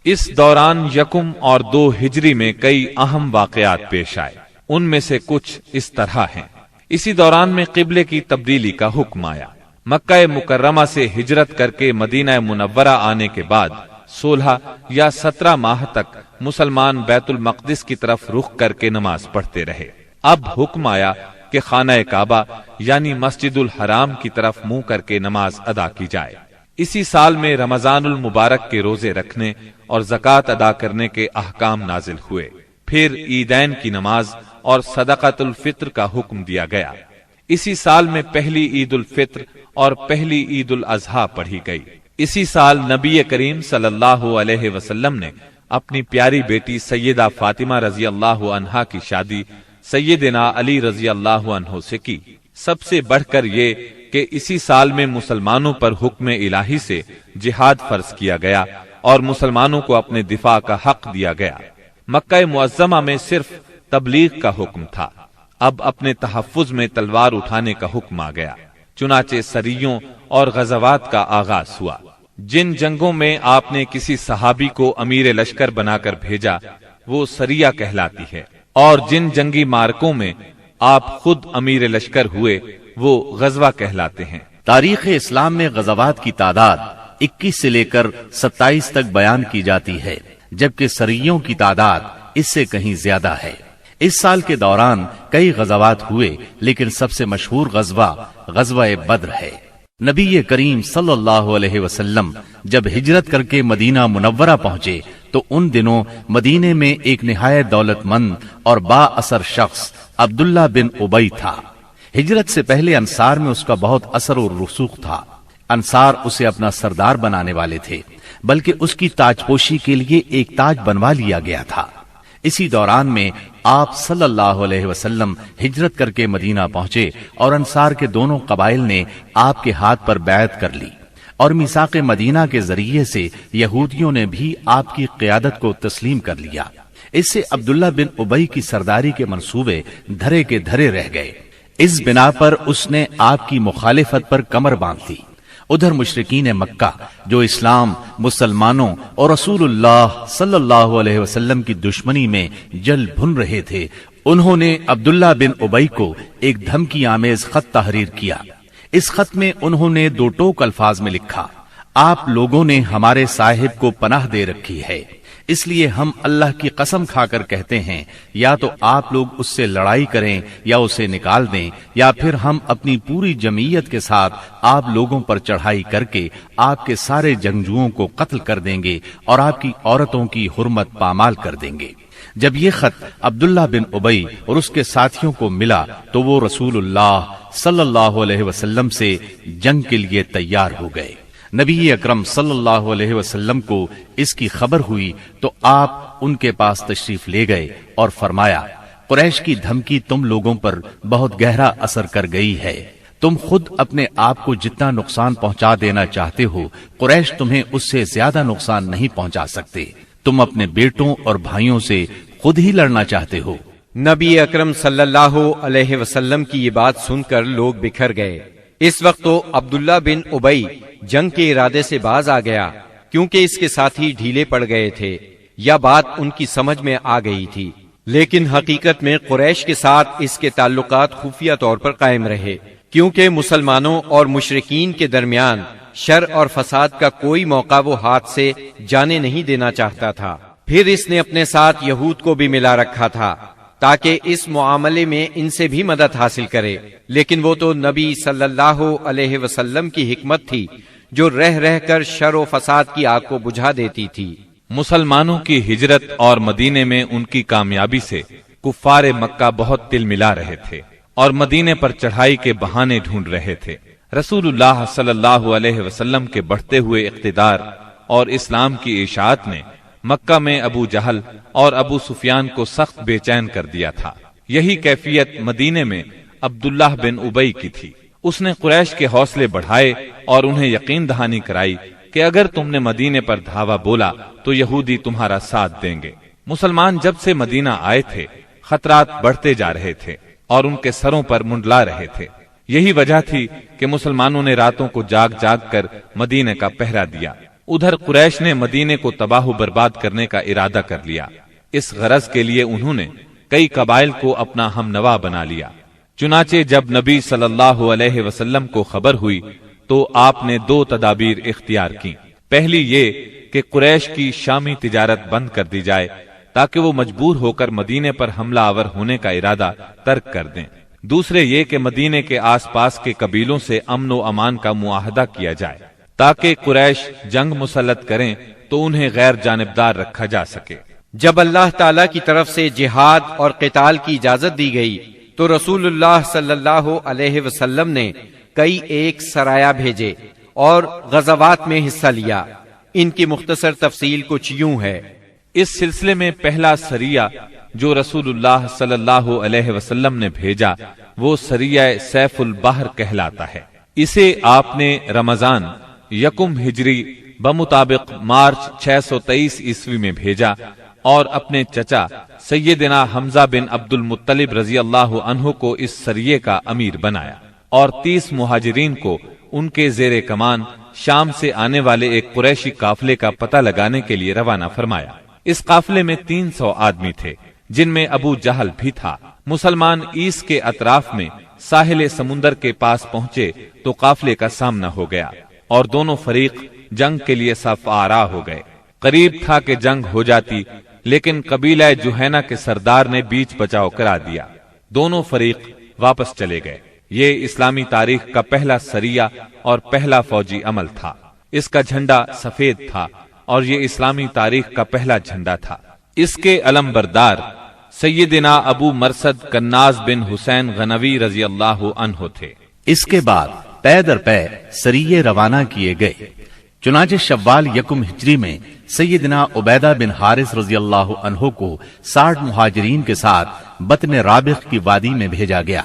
اس دوران یکم اور 2 ہجری میں کئی اہم واقعات پیش آئے، ان میں سے کچھ اس طرح ہیں۔ اسی دوران میں قبلے کی تبدیلی کا حکم آیا۔ مکہ مکرمہ سے ہجرت کر کے مدینہ منورہ آنے کے بعد 16 یا 17 ماہ تک مسلمان بیت المقدس کی طرف رخ کر کے نماز پڑھتے رہے۔ اب حکم آیا کہ خانہ کعبہ یعنی مسجد الحرام کی طرف منہ کر کے نماز ادا کی جائے۔ اسی سال میں رمضان المبارک کے روزے رکھنے اور زکوٰۃ ادا کرنے کے احکام نازل ہوئے۔ پھر عیدین کی نماز اور صدقۃ الفطر کا حکم دیا گیا۔ اسی سال میں پہلی عید الفطر اور پہلی عید الاضحیٰ پڑھی گئی۔ اسی سال نبی کریم صلی اللہ علیہ وسلم نے اپنی پیاری بیٹی سیدہ فاطمہ رضی اللہ عنہا کی شادی سیدنا علی رضی اللہ عنہ سے کی۔ سب سے بڑھ کر یہ کہ اسی سال میں مسلمانوں پر حکم الہی سے جہاد فرض کیا گیا اور مسلمانوں کو اپنے دفاع کا حق دیا گیا۔ مکہ معظمہ میں صرف تبلیغ کا حکم تھا، اب اپنے تحفظ میں تلوار اٹھانے کا حکم آ گیا۔ چنانچہ سریوں اور غزوات کا آغاز ہوا۔ جن جنگوں میں آپ نے کسی صحابی کو امیر لشکر بنا کر بھیجا وہ سریہ کہلاتی ہے، اور جن جنگی مارکوں میں آپ خود امیر لشکر ہوئے وہ غزوہ کہلاتے ہیں۔ تاریخ اسلام میں غزوات کی تعداد 21 سے لے کر 27 تک بیان کی جاتی ہے، جبکہ سریوں کی تعداد اس سے کہیں زیادہ ہے۔ اس سال کے دوران کئی غزوات ہوئے، لیکن سب سے مشہور غزوہ بدر ہے۔ نبی کریم صلی اللہ علیہ وسلم جب ہجرت کر کے مدینہ منورہ پہنچے تو ان دنوں مدینے میں ایک نہایت دولت مند اور با اثر شخص عبداللہ بن ابی تھا۔ ہجرت سے پہلے انصار میں اس کا بہت اثر و رسوخ تھا۔ انصار اسے اپنا سردار بنانے والے تھے، بلکہ اس کی تاج پوشی کے لیے ایک تاج بنوا لیا گیا تھا۔ اسی دوران میں آپ صلی اللہ علیہ وسلم ہجرت کر کے مدینہ پہنچے اور انصار کے دونوں قبائل نے آپ کے ہاتھ پر بیعت کر لی، اور میثاق مدینہ کے ذریعے سے یہودیوں نے بھی آپ کی قیادت کو تسلیم کر لیا۔ اس سے عبداللہ بن ابی کی سرداری کے منصوبے دھرے کے دھرے رہ گئے۔ اس بنا پر اس نے آپ کی مخالفت پر کمر باندھ لی۔ ادھر مشرکین مکہ جو اسلام، مسلمانوں اور رسول اللہ صلی اللہ علیہ وسلم کی دشمنی میں جل بھن رہے تھے، انہوں نے عبداللہ بن ابی کو ایک دھمکی آمیز خط تحریر کیا۔ اس خط میں انہوں نے 2 ٹوک الفاظ میں لکھا: آپ لوگوں نے ہمارے صاحب کو پناہ دے رکھی ہے، اس لیے ہم اللہ کی قسم کھا کر کہتے ہیں یا تو آپ لوگ اس سے لڑائی کریں یا اسے نکال دیں، یا پھر ہم اپنی پوری جمعیت کے ساتھ آپ لوگوں پر چڑھائی کر کے آپ کے سارے جنگجوؤں کو قتل کر دیں گے اور آپ کی عورتوں کی حرمت پامال کر دیں گے۔ جب یہ خط عبداللہ بن ابی اور اس کے ساتھیوں کو ملا تو وہ رسول اللہ صلی اللہ علیہ وسلم سے جنگ کے لیے تیار ہو گئے۔ نبی اکرم صلی اللہ علیہ وسلم کو اس کی خبر ہوئی تو آپ ان کے پاس تشریف لے گئے اور فرمایا: قریش کی دھمکی تم لوگوں پر بہت گہرا اثر کر گئی ہے۔ تم خود اپنے آپ کو جتنا نقصان پہنچا دینا چاہتے ہو، قریش تمہیں اس سے زیادہ نقصان نہیں پہنچا سکتے۔ تم اپنے بیٹوں اور بھائیوں سے خود ہی لڑنا چاہتے ہو۔ نبی اکرم صلی اللہ علیہ وسلم کی یہ بات سن کر لوگ بکھر گئے۔ اس وقت تو عبداللہ بن ابی جنگ کے ارادے سے باز آ گیا، کیونکہ اس کے ساتھی ڈھیلے پڑ گئے تھے یا بات ان کی سمجھ میں آ گئی تھی، لیکن حقیقت میں قریش کے ساتھ اس کے تعلقات خفیہ طور پر قائم رہے، کیونکہ مسلمانوں اور مشرکین کے درمیان شر اور فساد کا کوئی موقع وہ ہاتھ سے جانے نہیں دینا چاہتا تھا۔ پھر اس نے اپنے ساتھ یہود کو بھی ملا رکھا تھا تاکہ اس معاملے میں ان سے بھی مدد حاصل کرے، لیکن وہ تو نبی صلی اللہ علیہ وسلم کی حکمت تھی جو رہ رہ کر شر و فساد کی آگ کو بجھا دیتی تھی۔ مسلمانوں کی ہجرت اور مدینے میں ان کی کامیابی سے کفار مکہ بہت تل ملا رہے تھے اور مدینے پر چڑھائی کے بہانے ڈھونڈ رہے تھے۔ رسول اللہ صلی اللہ علیہ وسلم کے بڑھتے ہوئے اقتدار اور اسلام کی اشاعت نے مکہ میں ابو جہل اور ابو سفیان کو سخت بے چین کر دیا تھا۔ یہی کیفیت مدینے میں عبداللہ بن ابی کی تھی۔ اس نے قریش کے حوصلے بڑھائے اور انہیں یقین دہانی کرائی کہ اگر تم نے مدینے پر دھاوا بولا تو یہودی تمہارا ساتھ دیں گے۔ مسلمان جب سے مدینہ آئے تھے خطرات بڑھتے جا رہے تھے اور ان کے سروں پر منڈلا رہے تھے۔ یہی وجہ تھی کہ مسلمانوں نے راتوں کو جاگ جاگ کر مدینے کا پہرا دیا۔ ادھر قریش نے مدینے کو تباہ و برباد کرنے کا ارادہ کر لیا۔ اس غرض کے لیے انہوں نے کئی قبائل کو اپنا ہم نوا بنا لیا۔ چنانچہ جب نبی صلی اللہ علیہ وسلم کو خبر ہوئی تو آپ نے دو تدابیر اختیار کی۔ پہلی یہ کہ قریش کی شامی تجارت بند کر دی جائے تاکہ وہ مجبور ہو کر مدینے پر حملہ آور ہونے کا ارادہ ترک کر دیں۔ دوسرے یہ کہ مدینے کے آس پاس کے قبیلوں سے امن و امان کا معاہدہ کیا جائے تاکہ قریش جنگ مسلط کریں تو انہیں غیر جانبدار رکھا جا سکے۔ جب اللہ تعالی کی طرف سے جہاد اور قتال کی اجازت دی گئی تو رسول اللہ صلی اللہ علیہ وسلم نے کئی ایک سرایہ بھیجے اور غزوات میں حصہ لیا۔ ان کی مختصر تفصیل کچھ یوں ہے۔ اس سلسلے میں پہلا سریہ جو رسول اللہ صلی اللہ علیہ وسلم نے بھیجا وہ سریہ سیف البحر کہلاتا ہے۔ اسے آپ نے رمضان یکم ہجری بمطابق مارچ 623 عیسوی میں بھیجا اور اپنے چچا سیدنا حمزہ بن عبد المطلب رضی اللہ عنہ کو اس سریے کا امیر بنایا اور 30 مہاجرین کو ان کے زیر کمان شام سے آنے والے ایک قریشی قافلے کا پتہ لگانے کے لیے روانہ فرمایا۔ اس قافلے میں 300 آدمی تھے جن میں ابو جہل بھی تھا۔ مسلمان ایس کے اطراف میں ساحل سمندر کے پاس پہنچے تو قافلے کا سامنا ہو گیا اور دونوں فریق جنگ کے لیے صف آرا ہو گئے۔ قریب تھا کہ جنگ ہو جاتی لیکن قبیلہ جوہینہ کے سردار نے بیچ بچاؤ کرا دیا۔ دونوں فریق واپس چلے گئے۔ یہ اسلامی تاریخ کا پہلا سریہ اور پہلا فوجی عمل تھا۔ اس کا جھنڈا سفید تھا اور یہ اسلامی تاریخ کا پہلا جھنڈا تھا۔ اس کے علم بردار سیدنا ابو مرصد کناز بن حسین غنوی رضی اللہ عنہ تھے۔ اس کے بعد پے در پے سریے روانہ کیے گئے۔ چنانچہ شوال یکم ہجری میں سیدنا عبیدہ بن حارث رضی اللہ عنہ کو 60 مہاجرین کے ساتھ بطن رابغ کی وادی میں بھیجا گیا۔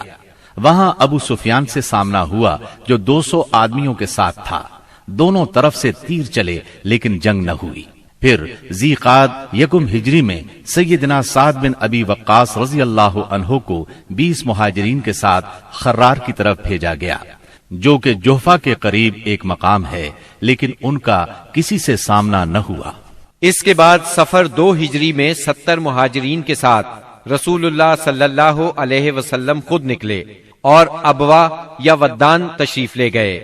وہاں ابو سفیان سے سامنا ہوا جو 200 آدمیوں کے ساتھ تھا۔ دونوں طرف سے تیر چلے لیکن جنگ نہ ہوئی۔ پھر ذی قعد یکم ہجری میں سیدنا سعد بن ابی وقاص رضی اللہ عنہ کو 20 مہاجرین کے ساتھ خرار کی طرف بھیجا گیا جو کہ جوفا کے قریب ایک مقام ہے، لیکن ان کا کسی سے سامنا نہ ہوا۔ اس کے بعد سفر 2 ہجری میں 70 مہاجرین کے ساتھ رسول اللہ صلی اللہ علیہ وسلم خود نکلے اور ابوا یا ودان تشریف لے گئے۔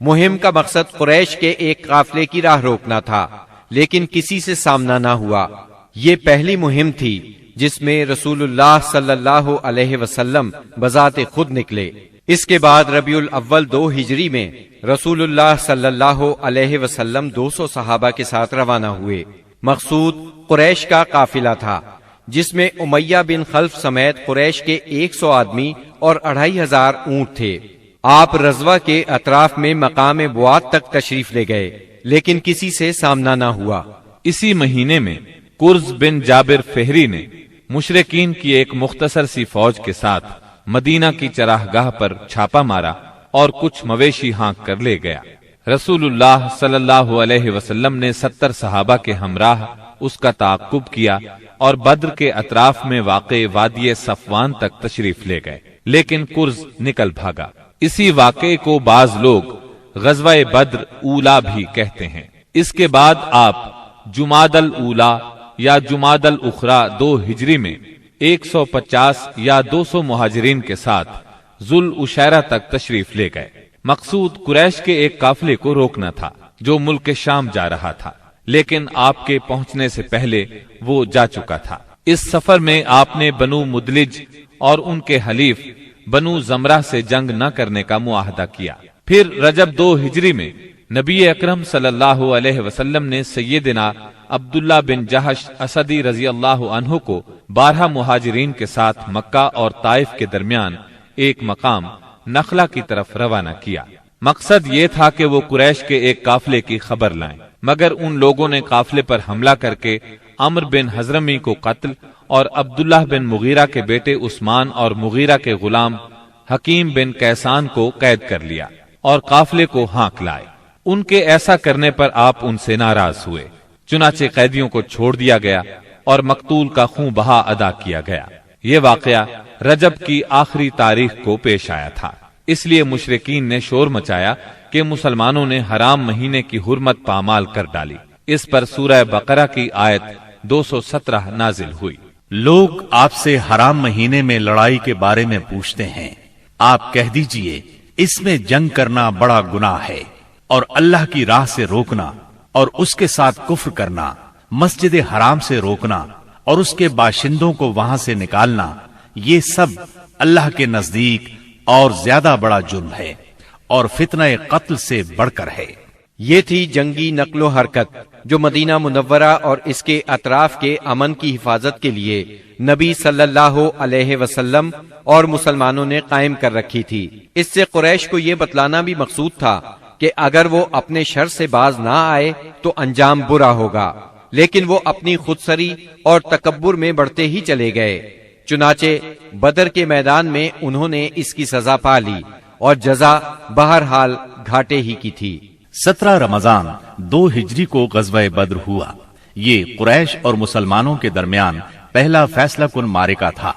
مہم کا مقصد قریش کے ایک قافلے کی راہ روکنا تھا لیکن کسی سے سامنا نہ ہوا۔ یہ پہلی مہم تھی جس میں رسول اللہ صلی اللہ علیہ وسلم بذات خود نکلے۔ اس کے بعد ربیع الاول 2 ہجری میں رسول اللہ صلی اللہ علیہ وسلم 200 صحابہ کے ساتھ روانہ ہوئے۔ مقصود قریش کا قافلہ تھا جس میں امیہ بن خلف سمیت قریش کے 100 آدمی اور 2500 اونٹ تھے۔ آپ رضوہ کے اطراف میں مقام بوات تک تشریف لے گئے لیکن کسی سے سامنا نہ ہوا۔ اسی مہینے میں کرز بن جابر فہری نے مشرکین کی ایک مختصر سی فوج کے ساتھ مدینہ کی چراگاہ پر چھاپا مارا اور کچھ مویشی ہانک کر لے گیا۔ رسول اللہ صلی اللہ علیہ وسلم نے 70 صحابہ کے ہمراہ اس کا تعاقب کیا اور بدر کے اطراف میں واقع وادی صفوان تک تشریف لے گئے، لیکن کرز نکل بھاگا۔ اسی واقعے کو بعض لوگ غزوہ بدر اولا بھی کہتے ہیں۔ اس کے بعد آپ جمادی الاولا یا جمادی الاخری 2 ہجری میں 150 یا 200 مہاجرین کے ساتھ ذوالعشیرہ تک تشریف لے گئے۔ مقصود قریش کے ایک قافلے کو روکنا تھا جو ملک شام جا رہا تھا، لیکن آپ کے پہنچنے سے پہلے وہ جا چکا تھا۔ اس سفر میں آپ نے بنو مدلج اور ان کے حلیف بنو زمرہ سے جنگ نہ کرنے کا معاہدہ کیا۔ پھر رجب 2 ہجری میں نبی اکرم صلی اللہ علیہ وسلم نے سیدنا عبداللہ بن جہش اسدی رضی اللہ عنہ کو 12 مہاجرین کے ساتھ مکہ اور طائف کے درمیان ایک مقام نخلا کی طرف روانہ کیا۔ مقصد یہ تھا کہ وہ قریش کے ایک قافلے کی خبر لائیں، مگر ان لوگوں نے قافلے پر حملہ کر کے عمر بن حضرمی کو قتل اور عبداللہ بن مغیرہ کے بیٹے عثمان اور مغیرہ کے غلام حکیم بن کیسان کو قید کر لیا اور قافلے کو ہانک لائے۔ ان کے ایسا کرنے پر آپ ان سے ناراض ہوئے، چنانچہ قیدیوں کو چھوڑ دیا گیا اور مقتول کا خون بہا ادا کیا گیا۔ یہ واقعہ رجب کی آخری تاریخ کو پیش آیا تھا۔ اس لیے مشرکین نے شور مچایا کہ مسلمانوں نے حرام مہینے کی حرمت پامال کر ڈالی۔ اس پر سورہ بقرہ کی آیت 217 نازل ہوئی۔ لوگ آپ سے حرام مہینے میں لڑائی کے بارے میں پوچھتے ہیں، آپ کہہ دیجئے اس میں جنگ کرنا بڑا گناہ ہے، اور اللہ کی راہ سے روکنا اور اس کے ساتھ کفر کرنا، مسجد حرام سے روکنا اور اس کے باشندوں کو وہاں سے نکالنا، یہ سب اللہ کے نزدیک اور زیادہ بڑا جرم ہے اور فتنہ قتل سے بڑھ کر ہے۔ یہ تھی جنگی نقل و حرکت جو مدینہ منورہ اور اس کے اطراف کے امن کی حفاظت کے لیے نبی صلی اللہ علیہ وسلم اور مسلمانوں نے قائم کر رکھی تھی۔ اس سے قریش کو یہ بتلانا بھی مقصود تھا کہ اگر وہ اپنے شر سے باز نہ آئے تو انجام برا ہوگا، لیکن وہ اپنی خودسری اور تکبر میں بڑھتے ہی چلے گئے۔ چنانچہ بدر کے میدان میں انہوں نے اس کی سزا پا لی اور جزا بہرحال گھاٹے ہی کی تھی۔ 17 رمضان 2 ہجری کو غزوہ بدر ہوا۔ یہ قریش اور مسلمانوں کے درمیان پہلا فیصلہ کن معرکہ تھا۔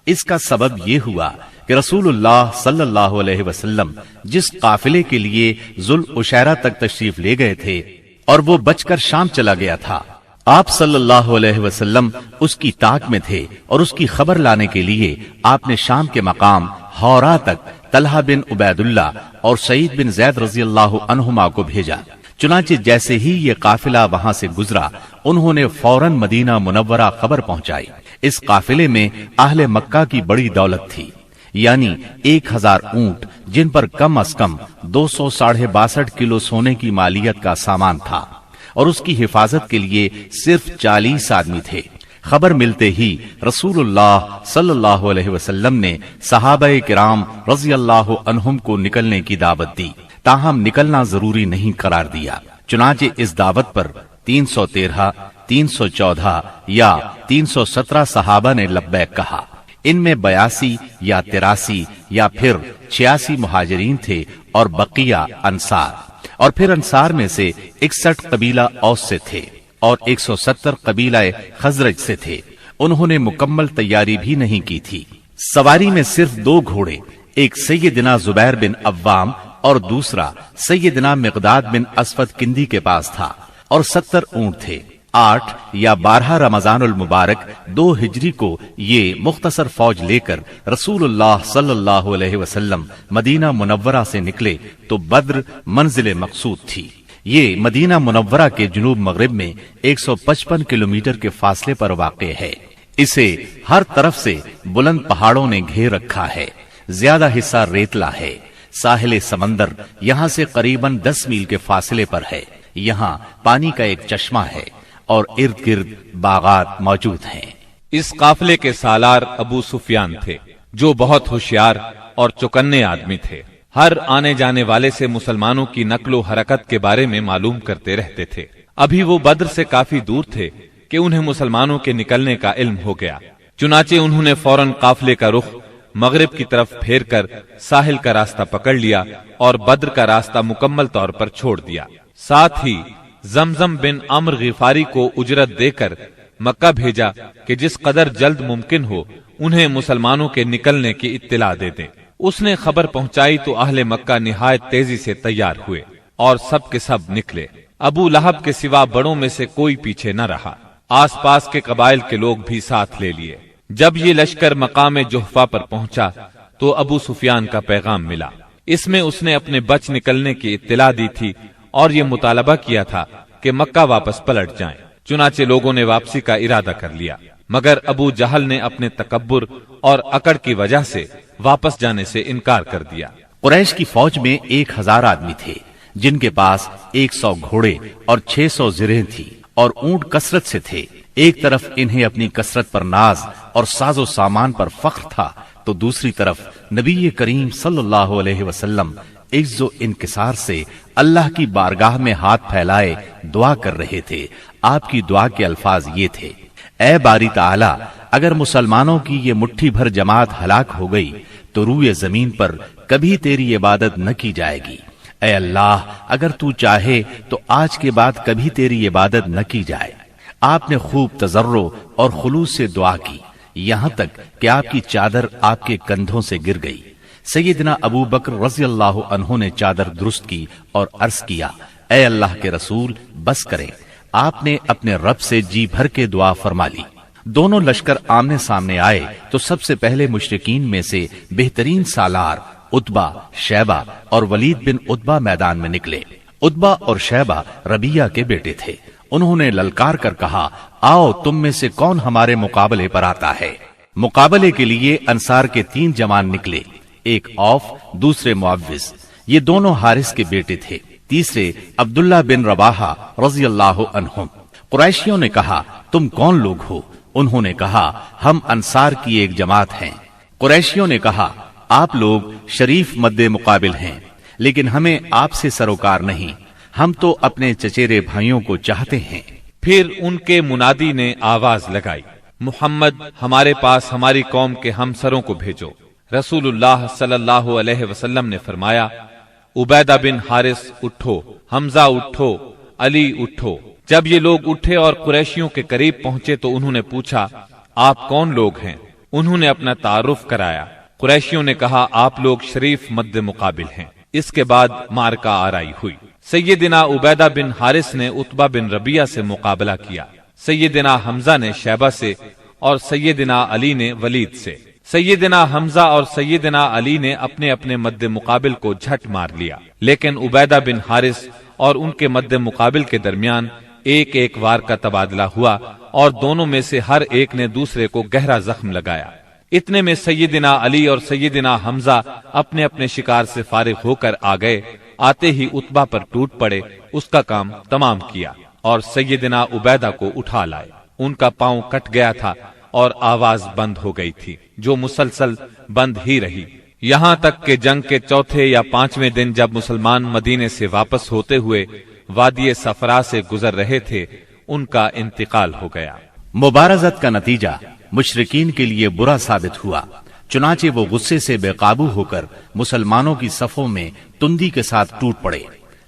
اس کا سبب یہ ہوا کہ رسول اللہ صلی اللہ علیہ وسلم جس قافلے کے لیے ذوالعشیرہ تک تشریف لے گئے تھے اور وہ بچ کر شام چلا گیا تھا، آپ صلی اللہ علیہ وسلم اس کی طاق میں تھے اور اس کی خبر لانے کے لیے آپ نے شام کے مقام ہورا تک طلحہ بن عبید اللہ اور سعید بن زید رضی اللہ عنہما کو بھیجا۔ چنانچہ جیسے ہی یہ قافلہ وہاں سے گزرا، انہوں نے فوراً مدینہ منورہ خبر پہنچائی۔ اس قافلے میں اہل مکہ کی بڑی دولت تھی، یعنی 1000 اونٹ جن پر کم از کم 262 کلو سونے کی مالیت کا سامان تھا، اور اس کی حفاظت کے لیے صرف 40 آدمی تھے۔ خبر ملتے ہی رسول اللہ صلی اللہ علیہ وسلم نے صحابہ کرام رضی اللہ عنہم کو نکلنے کی دعوت دی، تاہم نکلنا ضروری نہیں قرار دیا۔ چنانچہ اس دعوت پر 313، 314 یا 317 صحابہ نے لبیک کہا۔ ان میں 82 یا 83 یا پھر 86 مہاجرین تھے اور بقیہ انصار، اور پھر انصار میں سے 61 قبیلہ اوس سے تھے اور 170 قبیلہ خزرج سے تھے۔ انہوں نے مکمل تیاری بھی نہیں کی تھی۔ سواری میں صرف 2 گھوڑے، ایک سیدنا زبیر بن عوام اور دوسرا سیدنا مقداد بن اسود کندی کے پاس تھا، اور 70 اونٹ تھے۔ 8 یا 12 رمضان المبارک 2 ہجری کو یہ مختصر فوج لے کر رسول اللہ صلی اللہ علیہ وسلم مدینہ منورہ سے نکلے تو بدر منزل مقصود تھی۔ یہ مدینہ منورہ کے جنوب مغرب میں 155 کلومیٹر کے فاصلے پر واقع ہے۔ اسے ہر طرف سے بلند پہاڑوں نے گھیر رکھا ہے، زیادہ حصہ ریتلا ہے۔ ساحل سمندر یہاں سے قریباً 10 میل کے فاصلے پر ہے۔ یہاں پانی کا ایک چشمہ ہے اور ارد گرد باغات موجود ہیں۔ اس قافلے کے سالار ابو سفیان تھے، جو بہت ہوشیار اور چوکنے آدمی تھے۔ ہر آنے جانے والے سے مسلمانوں کی نقل و حرکت کے بارے میں معلوم کرتے رہتے تھے۔ ابھی وہ بدر سے کافی دور تھے کہ انہیں مسلمانوں کے نکلنے کا علم ہو گیا۔ چنانچہ انہوں نے فوراً قافلے کا رخ مغرب کی طرف پھیر کر ساحل کا راستہ پکڑ لیا اور بدر کا راستہ مکمل طور پر چھوڑ دیا۔ ساتھ ہی زمزم بن عمرو غفاری کو اجرت دے کر مکہ بھیجا کہ جس قدر جلد ممکن ہو انہیں مسلمانوں کے نکلنے کی اطلاع دے دیں۔ اس نے خبر پہنچائی تو اہل مکہ نہایت تیزی سے تیار ہوئے اور سب کے سب نکلے۔ ابو لہب کے سوا بڑوں میں سے کوئی پیچھے نہ رہا۔ آس پاس کے قبائل کے لوگ بھی ساتھ لے لیے۔ جب یہ لشکر مقام جحفہ پر پہنچا تو ابو سفیان کا پیغام ملا۔ اس میں اس نے اپنے بچ نکلنے کی اطلاع دی تھی اور یہ مطالبہ کیا تھا کہ مکہ واپس پلٹ جائیں۔ چنانچہ لوگوں نے واپسی کا ارادہ کر لیا، مگر ابو جہل نے اپنے تکبر اور اکڑ کی وجہ سے واپس جانے سے انکار کر دیا۔ قریش کی فوج میں 1000 آدمی تھے، جن کے پاس 100 گھوڑے اور 600 زرہیں تھی اور اونٹ کثرت سے تھے۔ ایک طرف انہیں اپنی کثرت پر ناز اور ساز و سامان پر فخر تھا، تو دوسری طرف نبی کریم صلی اللہ علیہ وسلم عز و انکسار سے اللہ کی بارگاہ میں ہاتھ پھیلائے دعا کر رہے تھے۔ آپ کی دعا کے الفاظ یہ تھے: اے باری تعالی، اگر مسلمانوں کی یہ مٹھی بھر جماعت ہلاک ہو گئی تو روئے زمین پر کبھی تیری عبادت نہ کی جائے گی۔ اے اللہ، اگر تو چاہے تو آج کے بعد کبھی تیری عبادت نہ کی جائے۔ آپ نے خوب تضرع اور خلوص سے دعا کی، یہاں تک کہ آپ کی چادر آپ کے کندھوں سے گر گئی۔ سیدنا ابو بکر رضی اللہ عنہ نے چادر درست کی اور عرض کیا، اے اللہ کے رسول بس کریں، آپ نے اپنے رب سے جی بھر کے دعا فرما لی۔ دونوں لشکر آمنے سامنے آئے تو سب سے پہلے مشرکین میں سے بہترین سالار عتبہ، شیبہ اور ولید بن عتبہ میدان میں نکلے۔ عتبہ اور شیبہ ربیہ کے بیٹے تھے۔ انہوں نے للکار کر کہا، آؤ تم میں سے کون ہمارے مقابلے پر آتا ہے۔ مقابلے کے لیے انصار کے 3 جوان نکلے، ایک عوف، دوسرے معوذ، یہ دونوں حارث کے بیٹے تھے، تیسرے عبداللہ بن رواحہ رضی اللہ عنہم۔ قریشیوں نے کہا، تم کون لوگ ہو؟ انہوں نے کہا، ہم انصار کی ایک جماعت ہیں۔ قریشیوں نے کہا، آپ لوگ شریف مد مقابل ہیں، لیکن ہمیں آپ سے سروکار نہیں، ہم تو اپنے چچیرے بھائیوں کو چاہتے ہیں۔ پھر ان کے منادی نے آواز لگائی، محمد ہمارے پاس ہماری قوم کے ہمسروں کو بھیجو۔ رسول اللہ صلی اللہ علیہ وسلم نے فرمایا، عبیدہ بن حارث اٹھو، حمزہ اٹھو، علی اٹھو۔ جب یہ لوگ اٹھے اور قریشیوں کے قریب پہنچے تو انہوں نے پوچھا، آپ کون لوگ ہیں؟ انہوں نے اپنا تعارف کرایا۔ قریشیوں نے کہا، آپ لوگ شریف مد مقابل ہیں۔ اس کے بعد مارکا آرائی ہوئی۔ سیدنا عبیدہ بن حارث نے عتبہ بن ربیہ سے مقابلہ کیا، سیدنا حمزہ نے شیبہ سے اور سیدنا علی نے ولید سے۔ سیدنا حمزہ اور سیدنا علی نے اپنے اپنے مد مقابل کو جھٹ مار لیا، لیکن عبیدہ بن حارث اور ان کے مد مقابل کے درمیان ایک ایک وار کا تبادلہ ہوا اور دونوں میں سے ہر ایک نے دوسرے کو گہرا زخم لگایا۔ اتنے میں سیدنا علی اور سیدنا حمزہ اپنے اپنے شکار سے فارغ ہو کر آ گئے۔ آتے ہی عتبہ پر ٹوٹ پڑے، اس کا کام تمام کیا اور سیدنا عبیدہ کو اٹھا لائے۔ ان کا پاؤں کٹ گیا تھا اور آواز بند ہو گئی تھی، جو مسلسل بند ہی رہی، یہاں تک کہ جنگ کے 4 یا 5ویں دن جب مسلمان مدینے سے واپس ہوتے ہوئے وادی صفرا سے گزر رہے تھے، ان کا انتقال ہو گیا۔ مبارزت کا نتیجہ مشرکین کے لیے برا ثابت ہوا، چنانچہ وہ غصے سے بے قابو ہو کر مسلمانوں کی صفوں میں تندی کے ساتھ ٹوٹ پڑے،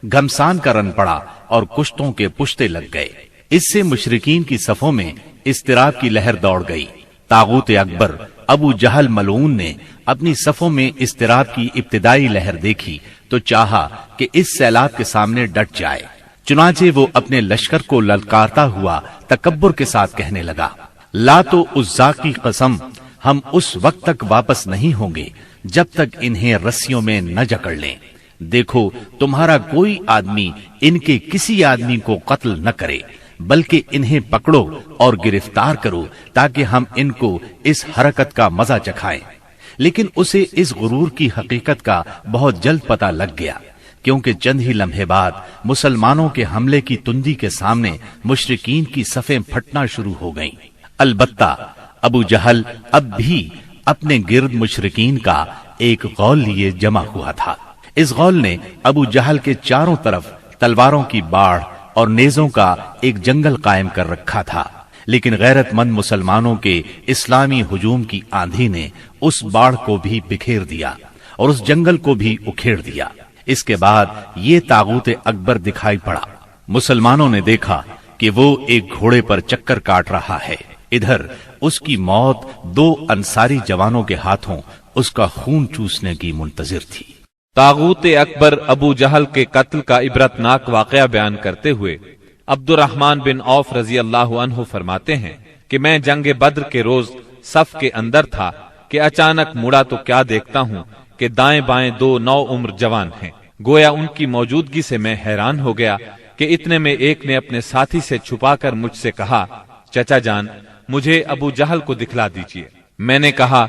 گھمسان کا رن پڑا اور کشتوں کے پشتے لگ گئے۔ اس سے مشرکین کی صفوں میں اضطراب کی لہر دوڑ گئی۔ طاغوت اکبر ابو جہل ملعون نے اپنی صفوں میں اضطراب کی ابتدائی لہر دیکھی تو چاہا کہ اس سیلاب کے سامنے ڈٹ جائے، چنانچہ وہ اپنے لشکر کو للکارتا ہوا تکبر کے ساتھ کہنے لگا، لات و عزا کی قسم، ہم اس وقت تک واپس نہیں ہوں گے جب تک انہیں رسیوں میں نہ جکڑ لیں۔ دیکھو تمہارا کوئی آدمی ان کے کسی آدمی کو قتل نہ کرے، بلکہ انہیں پکڑو اور گرفتار کرو تاکہ ہم ان کو اس حرکت کا مزہ چکھائیں۔ لیکن اسے اس غرور کی حقیقت کا بہت جلد پتہ لگ گیا، کیونکہ چند ہی لمحے بعد مسلمانوں کے حملے کی تندی کے سامنے مشرکین کی صفیں پھٹنا شروع ہو گئیں۔ البتہ ابو جہل اب بھی اپنے گرد مشرکین کا ایک غول لیے جمع ہوا تھا۔ اس غول نے ابو جہل کے چاروں طرف تلواروں کی باڑھ اور نیزوں کا ایک جنگل قائم کر رکھا تھا، لیکن غیرت مند مسلمانوں کے اسلامی ہجوم کی آندھی نے اس باڑھ کو بھی بکھیر دیا اور اس جنگل کو بھی اکھیڑ دیا۔ اس کے بعد یہ طاغوت اکبر دکھائی پڑا۔ مسلمانوں نے دیکھا کہ وہ ایک گھوڑے پر چکر کاٹ رہا ہے، ادھر اس کی موت 2 انصاری جوانوں کے ہاتھوں اس کا خون چوسنے کی منتظر تھی۔ طاغوت اکبر ابو جہل کے قتل کا عبرتناک واقعہ بیان کرتے ہوئے عبد الرحمن بن عوف رضی اللہ عنہ فرماتے ہیں کہ میں جنگ بدر کے روز صف کے اندر تھا کہ اچانک مڑا تو کیا دیکھتا ہوں کہ دائیں بائیں 2 نوعمر جوان ہیں۔ گویا ان کی موجودگی سے میں حیران ہو گیا کہ اتنے میں ایک نے اپنے ساتھی سے چھپا کر مجھ سے کہا، چچا جان مجھے ابو جہل کو دکھلا دیجیے۔ میں نے کہا،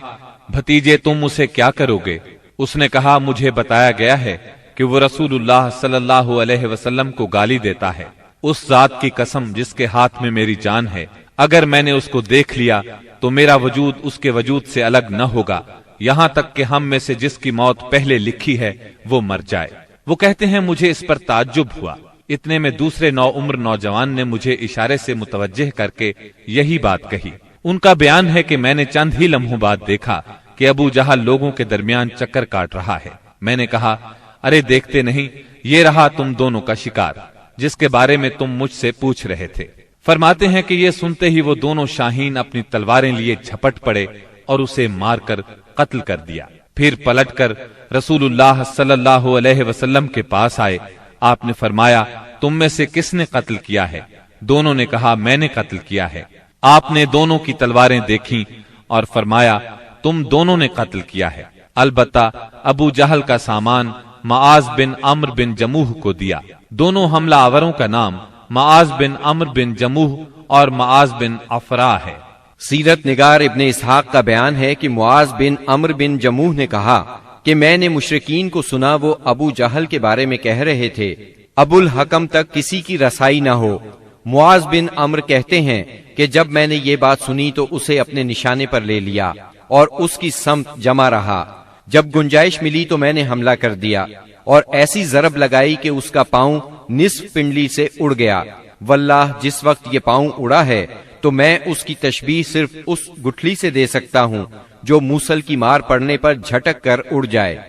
بھتیجے تم اسے کیا کرو گے؟ اس نے کہا، مجھے بتایا گیا ہے کہ وہ رسول اللہ صلی اللہ علیہ وسلم کو گالی دیتا ہے۔ اس ذات کی قسم جس کے ہاتھ میں میری جان ہے، اگر میں نے اس کو دیکھ لیا تو میرا وجود اس کے وجود سے الگ نہ ہوگا، یہاں تک کہ ہم میں سے جس کی موت پہلے لکھی ہے وہ مر جائے۔ وہ کہتے ہیں مجھے اس پر تعجب ہوا۔ اتنے میں دوسرے نوعمر نوجوان نے مجھے اشارے سے متوجہ کر کے یہی بات کہی۔ ان کا بیان ہے کہ میں نے چند ہی لمحوں بعد دیکھا کہ ابو جہل لوگوں کے درمیان چکر کاٹ رہا ہے۔ میں نے کہا، ارے دیکھتے نہیں، یہ رہا تم دونوں کا شکار جس کے بارے میں تم مجھ سے پوچھ رہے تھے۔ فرماتے ہیں کہ یہ سنتے ہی وہ دونوں شاہین اپنی تلواریں لیے جھپٹ پڑے اور اسے مار کر قتل کر دیا۔ پھر پلٹ کر رسول اللہ صلی اللہ علیہ وسلم کے پاس آئے. آپ نے فرمایا تم میں سے کس نے قتل کیا ہے؟ دونوں نے کہا میں نے قتل کیا ہے. آپ نے دونوں کی تلواریں دیکھیں اور فرمایا تم دونوں نے قتل کیا ہے. البتہ ابو جہل کا سامان معاذ بن عمرو بن جموح کو دیا. دونوں حملہ آوروں کا نام معاذ بن عمرو بن جموح اور معاذ بن افرا ہے. سیرت نگار ابن اسحاق کا بیان ہے کہ معاذ بن عمرو بن جموح نے کہا کہ میں نے مشرکین کو سنا وہ ابو جہل کے بارے میں کہہ رہے تھے ابو الحکم تک کسی کی رسائی نہ ہو. معاذ بن عمرو کہتے ہیں کہ جب میں نے یہ بات سنی تو اسے اپنے نشانے پر لے لیا اور اس کی سمت جمع رہا. جب گنجائش ملی تو میں نے حملہ کر دیا اور ایسی ضرب لگائی کہ اس کا پاؤں نصف پنڈلی سے اڑ گیا. واللہ جس وقت یہ پاؤں اڑا ہے تو میں اس کی تشبیہ صرف اس گٹھلی سے دے سکتا ہوں جو موصل کی مار پڑنے پر جھٹک کر اڑ جائے.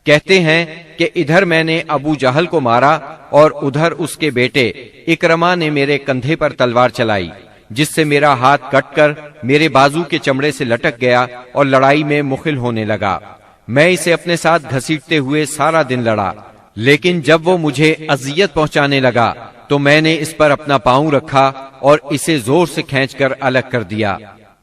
کہتے ہیں کہ ادھر میں نے ابو جہل کو مارا اور ادھر اس کے بیٹے اکرما نے میرے کندھے پر تلوار چلائی جس سے میرا ہاتھ کٹ کر میرے بازو کے چمڑے سے لٹک گیا اور لڑائی میں مخل ہونے لگا. میں اسے اپنے ساتھ گھسیٹتے ہوئے سارا دن لڑا، لیکن جب وہ مجھے اذیت پہنچانے لگا تو میں نے اس پر اپنا پاؤں رکھا اور اسے زور سے کھینچ کر الگ کر دیا.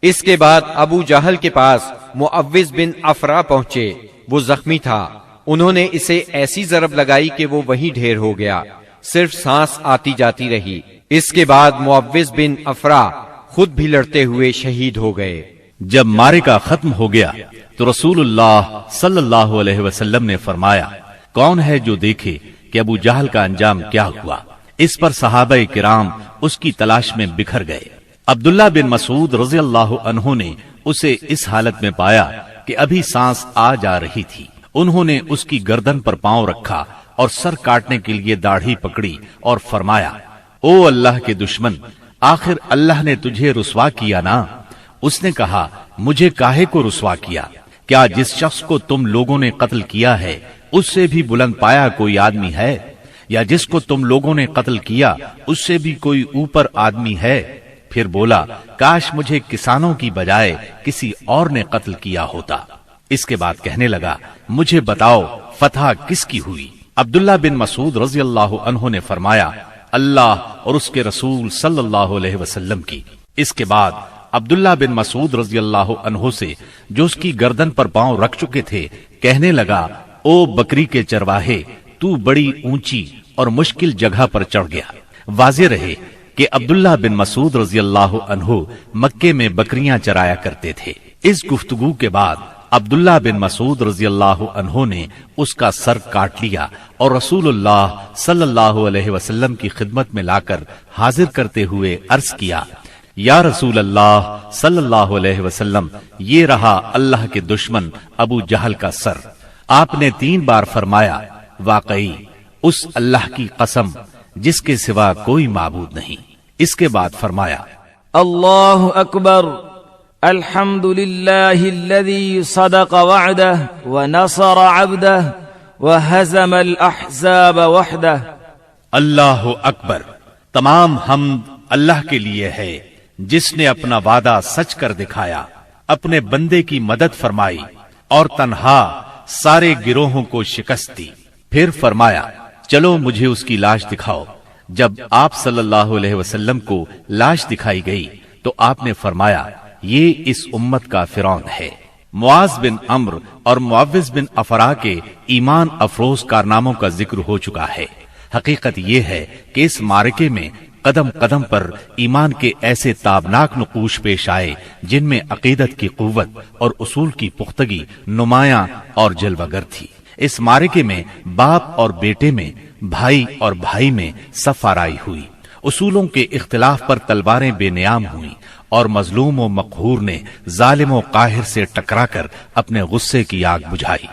اس کے بعد ابو جہل کے پاس معوذ بن افرا پہنچے. وہ زخمی تھا. انہوں نے اسے ایسی ضرب لگائی کہ وہ وہیں ڈھیر ہو گیا، صرف سانس آتی جاتی رہی. اس کے بعد معوذ بن افرا خود بھی لڑتے ہوئے شہید ہو گئے. جب معرکہ ختم ہو گیا تو رسول اللہ صلی اللہ علیہ وسلم نے فرمایا کون ہے جو دیکھے کہ ابو جہل کا انجام کیا ہوا. اس پر صحابہ کرام اس کی تلاش میں بکھر گئے. عبداللہ بن مسعود رضی اللہ عنہ نے اسے اس حالت میں پایا کہ ابھی سانس آ جا رہی تھی. انہوں نے اس کی گردن پر پاؤں رکھا اور سر کاٹنے کے لیے داڑھی پکڑی اور فرمایا او اللہ کے دشمن، آخر اللہ نے تجھے رسوا کیا نا. اس نے کہا مجھے کاہے کو رسوا کیا؟ کیا جس شخص کو تم لوگوں نے قتل کیا ہے اس سے بھی بلند پایا کوئی آدمی ہے؟ یا جس کو تم لوگوں نے قتل کیا اس سے بھی کوئی اوپر آدمی ہے؟ پھر بولا کاش مجھے کسانوں کی بجائے کسی اور نے قتل کیا ہوتا. اس کے بعد کہنے لگا مجھے بتاؤ فتح کس کی ہوئی؟ عبداللہ بن مسعود رضی اللہ عنہ نے فرمایا اللہ اور اس کے رسول صلی اللہ علیہ وسلم کی. اس کے بعد عبداللہ بن مسعود رضی اللہ عنہ سے جو اس کی گردن پر پاؤں رکھ چکے تھے کہنے لگا او بکری کے چرواہے، تو بڑی اونچی اور مشکل جگہ پر چڑھ گیا. واضح رہے کہ عبداللہ بن مسعود رضی اللہ عنہ مکے میں بکریاں چرایا کرتے تھے. اس گفتگو کے بعد عبداللہ بن مسعود رضی اللہ عنہ نے اس کا سر کاٹ لیا اور رسول اللہ صلی اللہ علیہ وسلم کی خدمت میں لا کر حاضر کرتے ہوئے عرض کیا یا رسول اللہ صلی اللہ علیہ وسلم، یہ رہا اللہ کے دشمن ابو جہل کا سر. آپ نے 3 بار فرمایا واقعی اس اللہ کی قسم جس کے سوا کوئی معبود نہیں. اس کے بعد فرمایا اللہ اکبر، الحمد للہ الذی صدق وعدہ ونصر عبدہ وہزم الاحزاب وحدہ. اللہ اکبر، تمام حمد اللہ کے لیے ہے جس نے اپنا وعدہ سچ کر دکھایا، اپنے بندے کی مدد فرمائی اور تنہا سارے گروہوں کو شکست دی. پھر فرمایا چلو مجھے اس کی لاش دکھاؤ. جب آپ صلی اللہ علیہ وسلم کو لاش دکھائی گئی تو آپ نے فرمایا یہ اس امت کا فرعون ہے. معاذ بن عمرو اور معوذ بن افرا کے ایمان افروز کارناموں کا ذکر ہو چکا ہے. حقیقت یہ ہے کہ اس معرکے میں قدم قدم پر ایمان کے ایسے تابناک نقوش پیش آئے جن میں عقیدت کی قوت اور اصول کی پختگی نمایاں اور جلوگر تھی. اس معرکے میں باپ اور بیٹے میں، بھائی اور بھائی میں صف آرائی ہوئی. اصولوں کے اختلاف پر تلواریں بے نیام ہوئیں اور مظلوم و مقہور نے ظالم و قاہر سے ٹکرا کر اپنے غصے کی آگ بجھائی.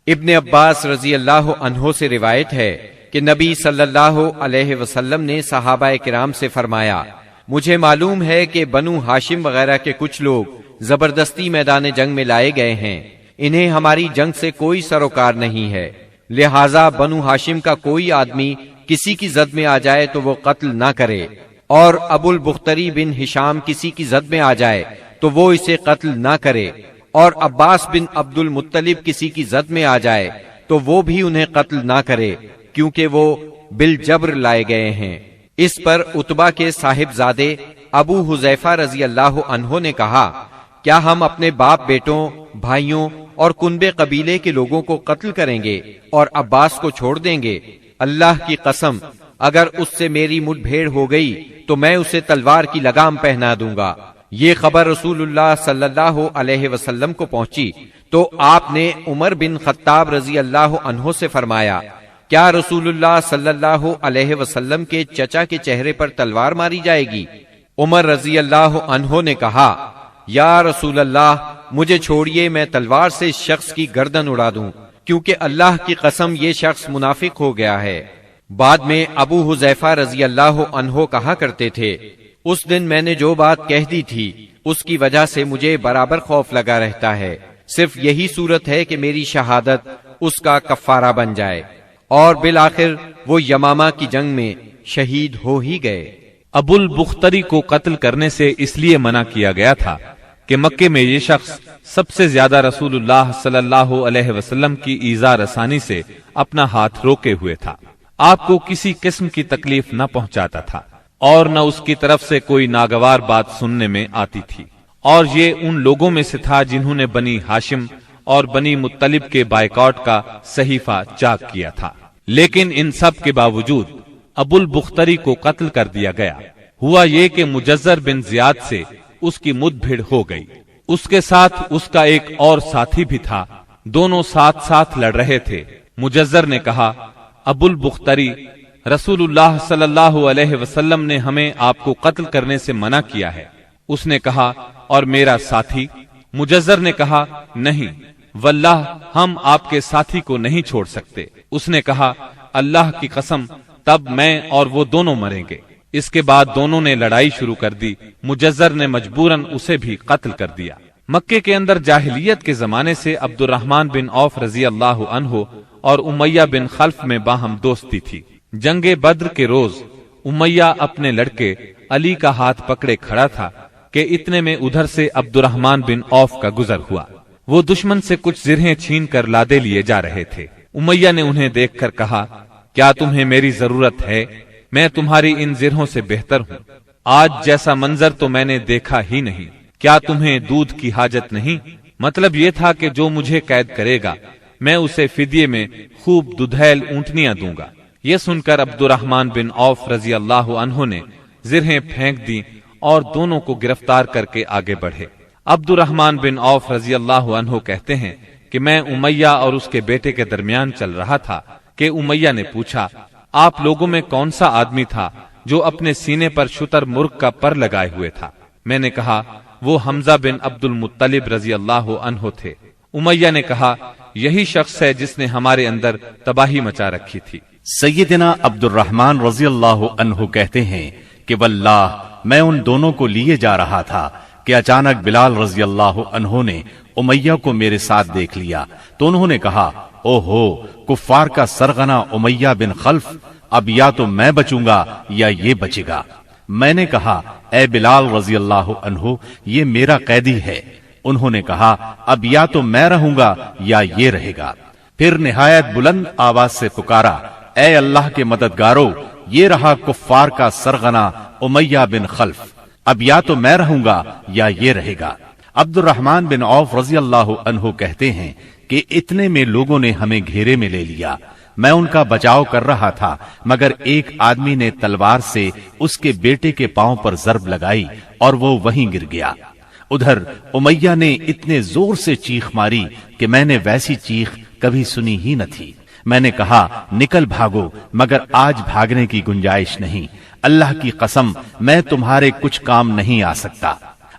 ابن عباس رضی اللہ عنہ سے روایت ہے کہ نبی صلی اللہ علیہ وسلم نے صحابہ کرام سے فرمایا مجھے معلوم ہے کہ بنو ہاشم وغیرہ کے کچھ لوگ زبردستی میدان جنگ میں لائے گئے ہیں. انہیں ہماری جنگ سے کوئی سروکار نہیں ہے، لہٰذا بنو ہاشم کا کوئی آدمی کسی کی زد میں آ جائے تو وہ قتل نہ کرے، اور ابو البختری بن ہشام کسی کی زد میں آ جائے تو وہ اسے قتل نہ کرے، اور عباس بن عبد المطلب کسی کی زد میں آ جائے تو وہ بھی انہیں قتل نہ کرے، کیونکہ وہ بالجبر لائے گئے ہیں۔ اس پر عتبہ کے صاحبزادے ابو حذیفہ رضی اللہ عنہ نے کہا، کیا ہم اپنے باپ بیٹوں، بھائیوں اور کنبے قبیلے کے لوگوں کو قتل کریں گے اور عباس کو چھوڑ دیں گے؟ اللہ کی قسم، اگر اس سے میری مٹ بھیڑ ہو گئی تو میں اسے تلوار کی لگام پہنا دوں گا۔ یہ خبر رسول اللہ صلی اللہ علیہ وسلم کو پہنچی تو آپ نے عمر بن خطاب رضی اللہ عنہ سے فرمایا، کیا رسول اللہ صلی اللہ علیہ وسلم کے چچا کے چہرے پر تلوار ماری جائے گی؟ عمر رضی اللہ عنہ نے کہا، یا رسول اللہ، مجھے چھوڑیے، میں تلوار سے اس شخص کی گردن اڑا دوں، کیونکہ اللہ کی قسم یہ شخص منافق ہو گیا ہے۔ بعد میں ابو حذیفہ رضی اللہ عنہ کہا کرتے تھے، اس دن میں نے جو بات کہہ دی تھی اس کی وجہ سے مجھے برابر خوف لگا رہتا ہے، صرف یہی صورت ہے کہ میری شہادت اس کا کفارہ بن جائے، اور بالآخر وہ یمامہ کی جنگ میں شہید ہو ہی گئے۔ ابو البختری کو قتل کرنے سے اس لیے منع کیا گیا تھا کہ مکے میں یہ شخص سب سے زیادہ رسول اللہ صلی اللہ علیہ وسلم کی ایذا رسانی سے اپنا ہاتھ روکے ہوئے تھا، آپ کو کسی قسم کی تکلیف نہ پہنچاتا تھا اور نہ اس کی طرف سے کوئی ناگوار بات سننے میں آتی تھی، اور یہ ان لوگوں میں سے تھا جنہوں نے بنی ہاشم اور بنی مطلب کے بائیکاٹ کا صحیفہ چاک کیا تھا۔ لیکن ان سب کے باوجود ابو البختری کو قتل کر دیا گیا۔ ہوا یہ کہ مجزر بن زیاد سے اس کی مد بھیڑ ہو گئی، اس کے ساتھ اس کا ایک اور ساتھی بھی تھا، دونوں ساتھ ساتھ لڑ رہے تھے۔ مجزر نے کہا، ابو البختری، رسول اللہ صلی اللہ علیہ وسلم نے ہمیں آپ کو قتل کرنے سے منع کیا ہے۔ اس نے کہا، اور میرا ساتھی؟ مجزر نے کہا، نہیں واللہ ہم آپ کے ساتھی کو نہیں چھوڑ سکتے۔ اس نے کہا، اللہ کی قسم، تب میں اور وہ دونوں مریں گے۔ اس کے بعد دونوں نے لڑائی شروع کر دی، مجزر نے مجبوراً اسے بھی قتل کر دیا۔ مکے کے اندر جاہلیت کے زمانے سے عبد الرحمن بن عوف رضی اللہ عنہ اور امیہ بن خلف میں باہم دوستی تھی۔ جنگ بدر کے روز امیہ اپنے لڑکے علی کا ہاتھ پکڑے کھڑا تھا کہ اتنے میں ادھر سے عبد الرحمن بن عوف کا گزر ہوا۔ وہ دشمن سے کچھ زرہیں چھین کر لادے لیے جا رہے تھے۔ امیہ نے انہیں دیکھ کر کہا، کیا تمہیں میری ضرورت ہے؟ میں تمہاری ان زرہوں سے بہتر ہوں، آج جیسا منظر تو میں نے دیکھا ہی نہیں۔ کیا تمہیں دودھ کی حاجت نہیں؟ مطلب یہ تھا کہ جو مجھے قید کرے گا میں اسے فدیے میں خوب ددھیل اونٹنیاں دوں گا۔ یہ سن کر عبد الرحمن بن عوف رضی اللہ عنہ نے زرہیں پھینک دی اور دونوں کو گرفتار کر کے آگے بڑھے۔ عبد الرحمن بن عوف رضی اللہ عنہ کہتے ہیں کہ میں امیہ اور اس کے بیٹے کے درمیان چل رہا تھا کہ امیہ نے پوچھا، آپ لوگوں میں کون سا آدمی تھا جو اپنے سینے پر شتر مرغ کا پر لگائے ہوئے تھا؟ میں نے کہا، وہ حمزہ بن عبد المطلب رضی اللہ عنہ تھے۔ امیہ نے کہا، یہی شخص ہے جس نے ہمارے اندر تباہی مچا رکھی تھی۔ سیدنا عبد الرحمن رضی اللہ عنہ کہتے ہیں کہ واللہ میں ان دونوں کو لیے جا رہا تھا کہ اچانک بلال رضی اللہ عنہ نے امیہ کو میرے ساتھ دیکھ لیا تو انہوں نے کہا، او ہو، کفار کا سرغنہ امیہ بن خلف، اب یا تو میں بچوں گا یا یہ بچے گا۔ میں نے کہا، اے بلال رضی اللہ عنہ، یہ میرا قیدی ہے۔ انہوں نے کہا، اب یا تو میں رہوں گا یا یہ رہے گا۔ پھر نہایت بلند آواز سے پکارا، اے اللہ کے مددگارو، یہ رہا کفار کا سرغنہ امیہ بن خلف، اب یا تو میں رہوں گا یا یہ رہے گا۔ عبد الرحمن بن عوف رضی اللہ عنہ کہتے ہیں کہ اتنے میں لوگوں نے ہمیں گھیرے میں لے لیا۔ میں ان کا بچاؤ کر رہا تھا مگر ایک آدمی نے تلوار سے اس کے بیٹے کے پاؤں پر ضرب لگائی اور وہ وہیں گر گیا۔ ادھر امیہ نے اتنے زور سے چیخ ماری کہ میں نے ویسی چیخ کبھی سنی ہی نہ تھی۔ میں نے کہا، نکل بھاگو، مگر آج بھاگنے کی گنجائش نہیں، اللہ کی قسم میں تمہارے کچھ کام نہیں آ سکتا۔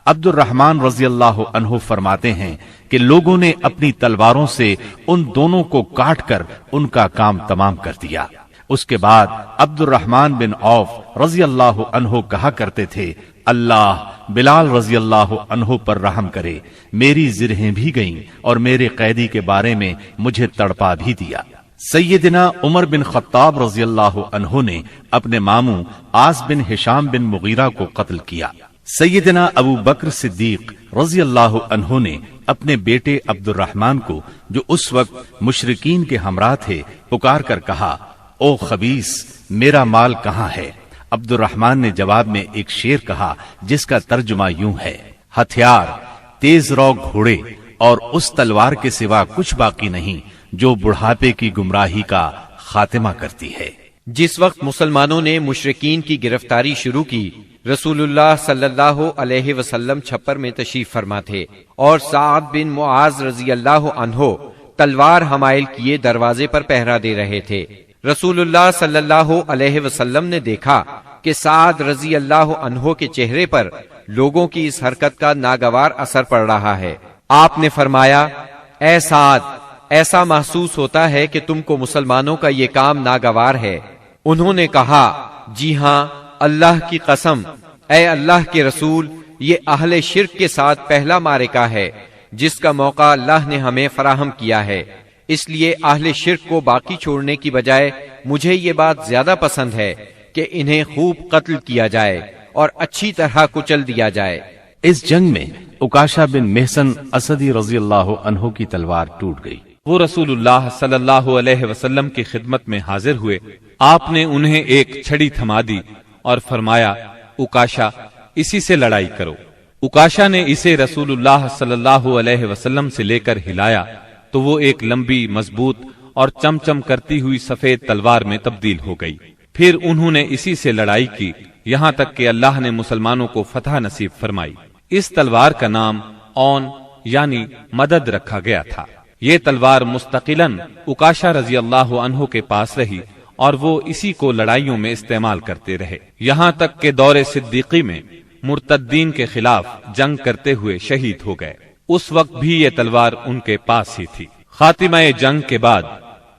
عبد الرحمن رضی اللہ عنہ فرماتے ہیں کہ لوگوں نے اپنی تلواروں سے ان دونوں کو کاٹ کر ان کا کام تمام کر دیا۔ اس کے بعد عبد الرحمن بن عوف رضی اللہ عنہ کہا کرتے تھے، اللہ بلال رضی اللہ عنہ پر رحم کرے، میری زرہیں بھی گئیں اور میرے قیدی کے بارے میں مجھے تڑپا بھی دیا۔ سیدنا عمر بن خطاب رضی اللہ عنہ نے اپنے ماموں عاص بن ہشام بن مغیرہ کو قتل کیا۔ سیدنا ابو بکر صدیق رضی اللہ عنہ نے اپنے بیٹے عبد الرحمن کو جو اس وقت مشرکین کے ہمراہ تھے پکار کر کہا، او خبیث، میرا مال کہاں ہے؟ عبد الرحمن نے جواب میں ایک شعر کہا جس کا ترجمہ یوں ہے، ہتھیار، تیز رو گھوڑے اور اس تلوار کے سوا کچھ باقی نہیں جو بڑھاپے کی گمراہی کا خاتمہ کرتی ہے۔ جس وقت مسلمانوں نے مشرکین کی گرفتاری شروع کی، رسول اللہ صلی اللہ علیہ وسلم چھپر میں تشریف فرما تھے اور سعد بن معاذ رضی اللہ عنہ تلوار حمائل کیے دروازے پر پہرا دے رہے تھے۔ رسول اللہ صلی اللہ علیہ وسلم نے دیکھا کہ سعد رضی اللہ عنہ کے چہرے پر لوگوں کی اس حرکت کا ناگوار اثر پڑ رہا ہے۔ آپ نے فرمایا، اے سعد، ایسا محسوس ہوتا ہے کہ تم کو مسلمانوں کا یہ کام ناگوار ہے۔ انہوں نے کہا، جی ہاں، اللہ کی قسم، اے اللہ کے رسول، یہ اہل شرک کے ساتھ پہلا معرکہ ہے جس کا موقع اللہ نے ہمیں فراہم کیا ہے، اس لیے اہل شرک کو باقی چھوڑنے کی بجائے مجھے یہ بات زیادہ پسند ہے کہ انہیں خوب قتل کیا جائے اور اچھی طرح کچل دیا جائے۔ اس جنگ میں عکاشہ بن محصن اسدی رضی اللہ عنہ کی تلوار ٹوٹ گئی۔ وہ رسول اللہ صلی اللہ علیہ وسلم کی خدمت میں حاضر ہوئے۔ آپ نے انہیں ایک چھڑی تھما دی اور فرمایا، عکاشہ، اسی سے لڑائی کرو۔ عکاشہ نے اسے رسول اللہ صلی اللہ علیہ وسلم سے لے کر ہلایا تو وہ ایک لمبی، مضبوط اور چمچم کرتی ہوئی سفید تلوار میں تبدیل ہو گئی۔ پھر انہوں نے اسی سے لڑائی کی یہاں تک کہ اللہ نے مسلمانوں کو فتح نصیب فرمائی۔ اس تلوار کا نام اون یعنی مدد رکھا گیا تھا۔ یہ تلوار مستقلاً عکاشہ رضی اللہ عنہ کے پاس رہی اور وہ اسی کو لڑائیوں میں استعمال کرتے رہے، یہاں تک کہ دور صدیقی میں مرتدین کے خلاف جنگ کرتے ہوئے شہید ہو گئے۔ اس وقت بھی یہ تلوار ان کے پاس ہی تھی۔ خاتمہ جنگ کے بعد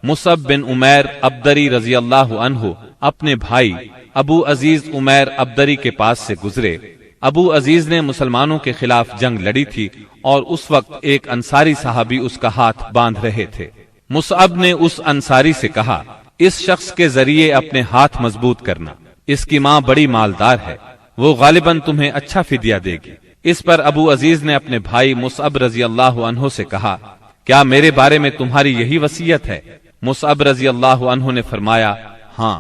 مصعب بن عمیر ابدری رضی اللہ عنہ اپنے بھائی ابو عزیز عمیر ابدری کے پاس سے گزرے۔ ابو عزیز نے مسلمانوں کے خلاف جنگ لڑی تھی اور اس وقت ایک انصاری صحابی اس کا ہاتھ باندھ رہے تھے۔ مصعب نے اس انصاری سے کہا، اس شخص کے ذریعے اپنے ہاتھ مضبوط کرنا، اس کی ماں بڑی مالدار ہے، وہ غالباً تمہیں اچھا فدیہ دے گی۔ اس پر ابو عزیز نے اپنے بھائی مصعب رضی اللہ عنہ سے کہا، کیا میرے بارے میں تمہاری یہی وصیت ہے؟ مصعب رضی اللہ عنہ نے فرمایا، ہاں،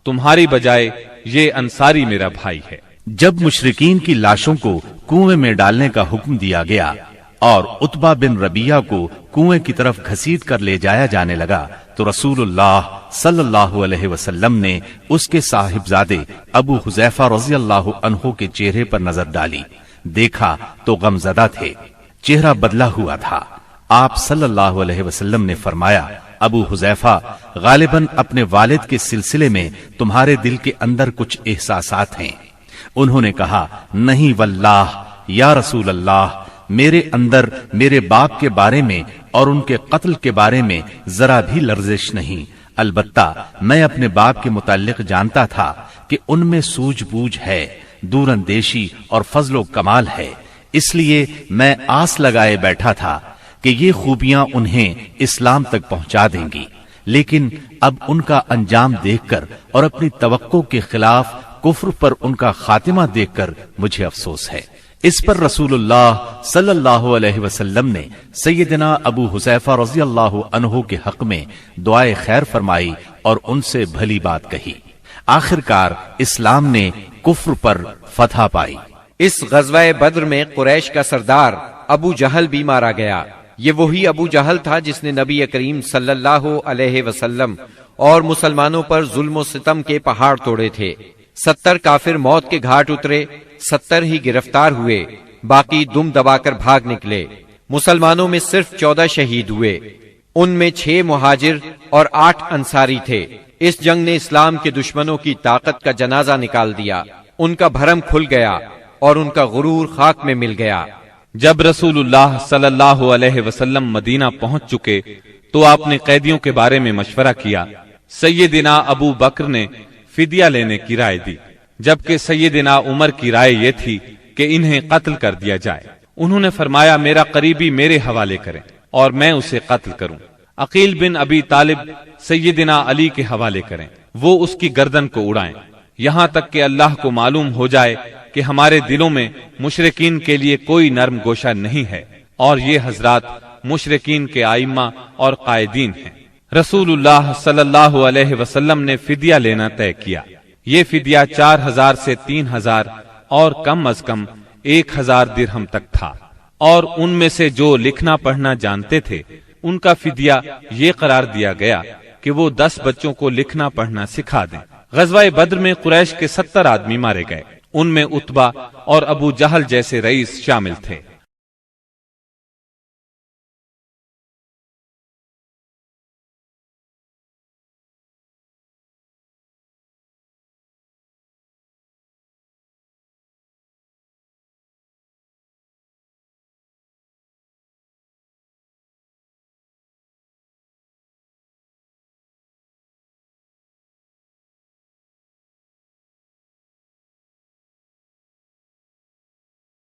تمہاری بجائے یہ انصاری میرا بھائی ہے۔ جب مشرکین کی لاشوں کو کنویں میں ڈالنے کا حکم دیا گیا اور عتبہ بن ربیعہ کو کنویں کی طرف گھسیٹ کر لے جایا جانے لگا تو رسول اللہ صلی اللہ علیہ وسلم نے اس کے صاحبزادے ابو حذیفہ رضی اللہ عنہ کے چہرے پر نظر ڈالی، دیکھا تو غمزدہ تھے، چہرہ بدلا ہوا تھا۔ آپ صلی اللہ علیہ وسلم نے فرمایا، ابو حذیفہ، غالباً اپنے والد کے سلسلے میں تمہارے دل کے اندر کچھ احساسات ہیں۔ انہوں نے کہا، نہیں واللہ یا رسول اللہ، میرے اندر میرے باپ کے بارے میں اور ان کے قتل کے بارے میں ذرا بھی لرزش نہیں، البتہ میں اپنے باپ کے متعلق جانتا تھا کہ ان میں سوجھ بوجھ ہے، دور اندیشی اور فضل و کمال ہے، اس لیے میں آس لگائے بیٹھا تھا کہ یہ خوبیاں انہیں اسلام تک پہنچا دیں گی، لیکن اب ان کا انجام دیکھ کر اور اپنی توقع کے خلاف کفر پر ان کا خاتمہ دیکھ کر مجھے افسوس ہے۔ اس پر رسول اللہ صلی اللہ علیہ وسلم نے سیدنا ابو حذیفہ رضی اللہ عنہ کے حق میں دعائے خیر فرمائی اور ان سے بھلی بات کہی۔ آخرکار اسلام نے کفر پر فتح پائی۔ اس غزوہ بدر میں قریش کا سردار ابو جہل بھی مارا گیا۔ یہ وہی ابو جہل تھا جس نے نبی کریم صلی اللہ علیہ وسلم اور مسلمانوں پر ظلم و ستم کے پہاڑ توڑے تھے۔ 70 کافر موت کے گھاٹ اترے، 70 ہی گرفتار ہوئے، باقی دم دبا کر بھاگ نکلے۔ مسلمانوں میں صرف 14 شہید ہوئے، ان میں 6 مہاجر اور 8 انصاری تھے۔ اس جنگ نے اسلام کے دشمنوں کی طاقت کا جنازہ نکال دیا، ان کا بھرم کھل گیا اور ان کا غرور خاک میں مل گیا۔ جب رسول اللہ صلی اللہ علیہ وسلم مدینہ پہنچ چکے تو آپ نے قیدیوں کے بارے میں مشورہ کیا۔ سیدنا ابو بکر نے فدیہ لینے کی رائے دی، جبکہ سیدنا عمر کی رائے یہ تھی کہ انہیں قتل کر دیا جائے۔ انہوں نے فرمایا، میرا قریبی میرے حوالے کریں اور میں اسے قتل کروں۔ عقیل بن ابی طالب سیدنا علی کے حوالے کریں، وہ اس کی گردن کو اڑائیں، یہاں تک کہ اللہ کو معلوم ہو جائے کہ ہمارے دلوں میں مشرکین کے لیے کوئی نرم گوشہ نہیں ہے۔ اور یہ حضرات مشرکین کے ائمہ اور قائدین ہیں۔ رسول اللہ صلی اللہ علیہ وسلم نے فدیہ لینا طے کیا۔ یہ فدیہ 4000 سے 3000 اور کم از کم 1000 درہم تک تھا، اور ان میں سے جو لکھنا پڑھنا جانتے تھے ان کا فدیہ یہ قرار دیا گیا کہ وہ 10 بچوں کو لکھنا پڑھنا سکھا دیں۔ غزوہ بدر میں قریش کے 70 آدمی مارے گئے، ان میں عتبہ اور ابو جہل جیسے رئیس شامل تھے۔